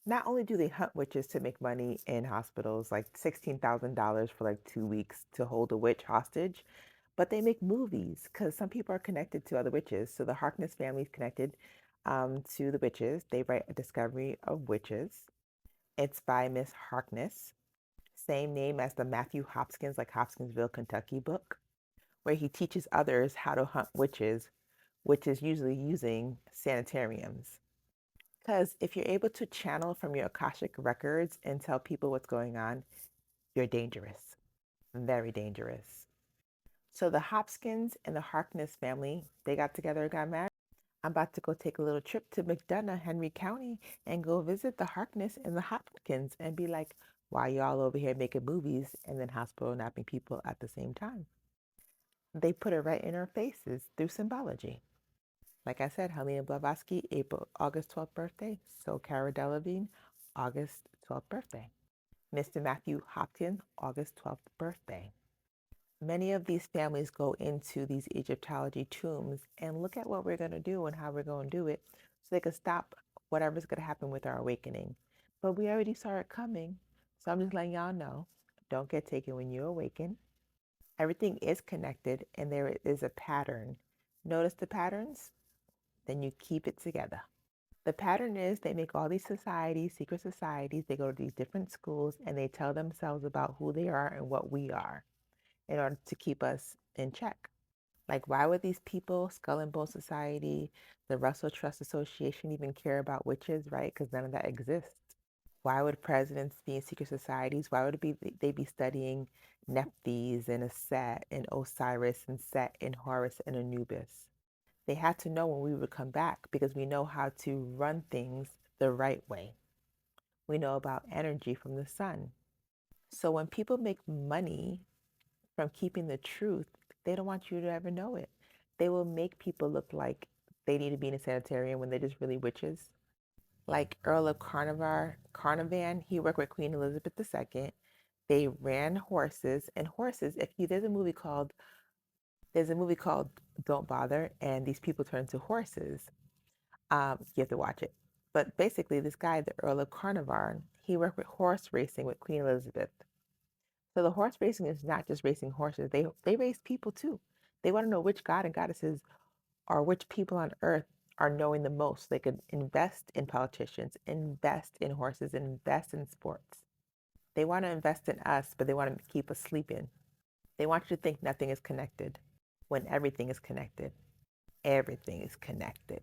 Not only do they hunt witches to make money in hospitals, like $16,000 for like 2 weeks to hold a witch hostage, but they make movies because some people are connected to other witches. So the Harkness family is connected to the witches. They write A Discovery of Witches. It's by Miss Harkness, same name as the Matthew Hopkins, like Hopkinsville, Kentucky book, where he teaches others how to hunt witches, which is usually using sanitariums. Because if you're able to channel from your Akashic records and tell people what's going on, you're dangerous, very dangerous. So the Hopkins and the Harkness family, they got together and got married. I'm about to go take a little trip to McDonough, Henry County, and go visit the Harkness and the Hopkins and be like, why y'all over here making movies and then hospital napping people at the same time? They put it right in our faces through symbology. Like I said, Helena Blavatsky, August 12th birthday. So Cara Delevingne, August 12th birthday. Mr. Matthew Hopkins, August 12th birthday. Many of these families go into these Egyptology tombs and look at what we're going to do and how we're going to do it so they can stop whatever's going to happen with our awakening. But we already saw it coming. So I'm just letting y'all know, don't get taken when you awaken. Everything is connected and there is a pattern. Notice the patterns? Then you keep it together. The pattern is they make all these societies, secret societies, they go to these different schools and they tell themselves about who they are and what we are in order to keep us in check. Like, why would these people, Skull and Bone Society, the Russell Trust Association, even care about witches, right? Because none of that exists. Why would presidents be in secret societies? Why would they be studying Nephthys and Set and Osiris and Set and Horus and Anubis? They had to know when we would come back because we know how to run things the right way. We know about energy from the sun. So when people make money from keeping the truth, they don't want you to ever know it. They will make people look like they need to be in a sanitarium when they're just really witches. Like Earl of Carnarvon, he worked with Queen Elizabeth II. They ran horses, and horses. If you there's a movie called Don't Bother, and these people turn into horses. You have to watch it. But basically, this guy, the Earl of Carnarvon, he worked with horse racing with Queen Elizabeth. So the horse racing is not just racing horses. They race people too. They want to know which god and goddesses or which people on earth are knowing the most. They could invest in politicians, invest in horses, invest in sports. They want to invest in us, but they want to keep us sleeping. They want you to think nothing is connected when everything is connected. Everything is connected.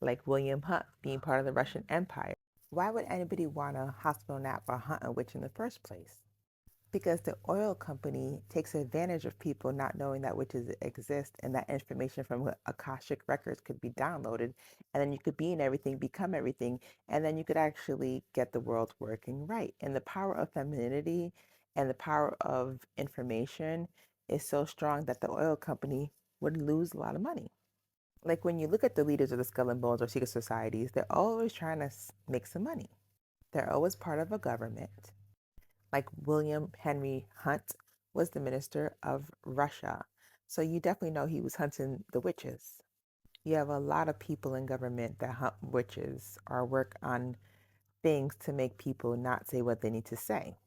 Like William Hunt being part of the Russian Empire. Why would anybody want a hospital nap or hunt a witch in the first place? Because the oil company takes advantage of people not knowing that witches exist and that information from Akashic records could be downloaded. And then you could be in everything, become everything, and then you could actually get the world working right. And the power of femininity and the power of information is so strong that the oil company would lose a lot of money. Like when you look at the leaders of the Skull and Bones or secret societies, they're always trying to make some money. They're always part of a government. Like William Henry Hunt was the minister of Russia. So you definitely know he was hunting the witches. You have a lot of people in government that hunt witches or work on things to make people not say what they need to say.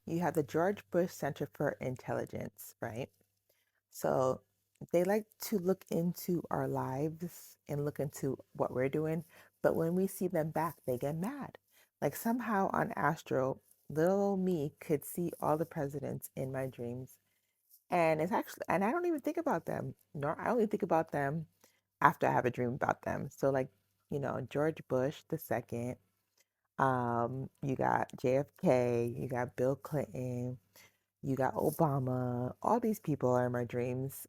You have the George Bush Center for Intelligence, right? So they like to look into our lives and look into what we're doing. But when we see them back, they get mad. Like somehow on Astro, little old me could see all the presidents in my dreams. And it's actually, and I don't even think about them. Nor I only think about them after I have a dream about them. So like, George Bush the second, you got JFK, you got Bill Clinton, you got Obama, all these people are in my dreams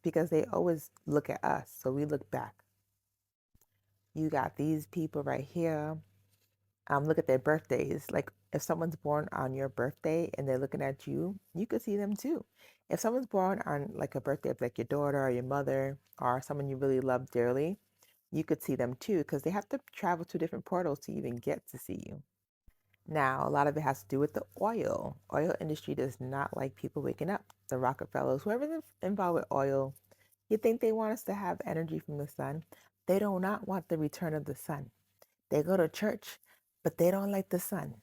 because they always look at us. So we look back. You got these people right here. Look at their birthdays. Like if someone's born on your birthday and they're looking at you, you could see them too. If someone's born on like a birthday of like your daughter or your mother or someone you really love dearly, you could see them too because they have to travel to different portals to even get to see you. Now, a lot of it has to do with the oil. Oil industry does not like people waking up. The Rockefellers, whoever's involved with oil, you think they want us to have energy from the sun. They do not want the return of the sun. They go to church, but they don't like the sun.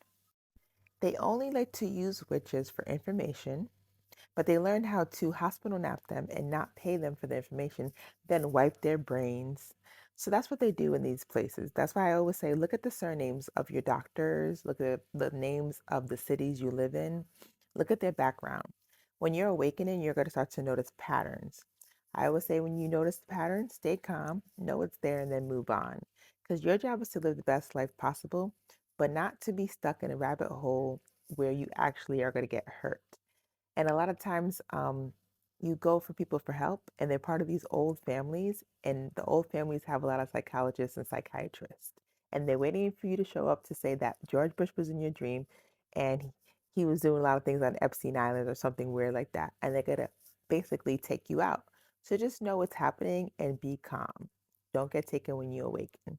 They only like to use witches for information, but they learned how to hospital nap them and not pay them for the information, then wipe their brains. So that's what they do in these places. That's why I always say look at the surnames of your doctors, look at the names of the cities you live in, look at their background. When you're awakening, you're going to start to notice patterns. I always say when you notice the pattern, stay calm, know it's there, and then move on. Because your job is to live the best life possible, but not to be stuck in a rabbit hole where you actually are going to get hurt. And a lot of times, you go for people for help, and they're part of these old families, and the old families have a lot of psychologists and psychiatrists, and they're waiting for you to show up to say that George Bush was in your dream, and he was doing a lot of things on Epstein Island or something weird like that, and they're gonna basically take you out. So just know what's happening and be calm. Don't get taken when you awaken.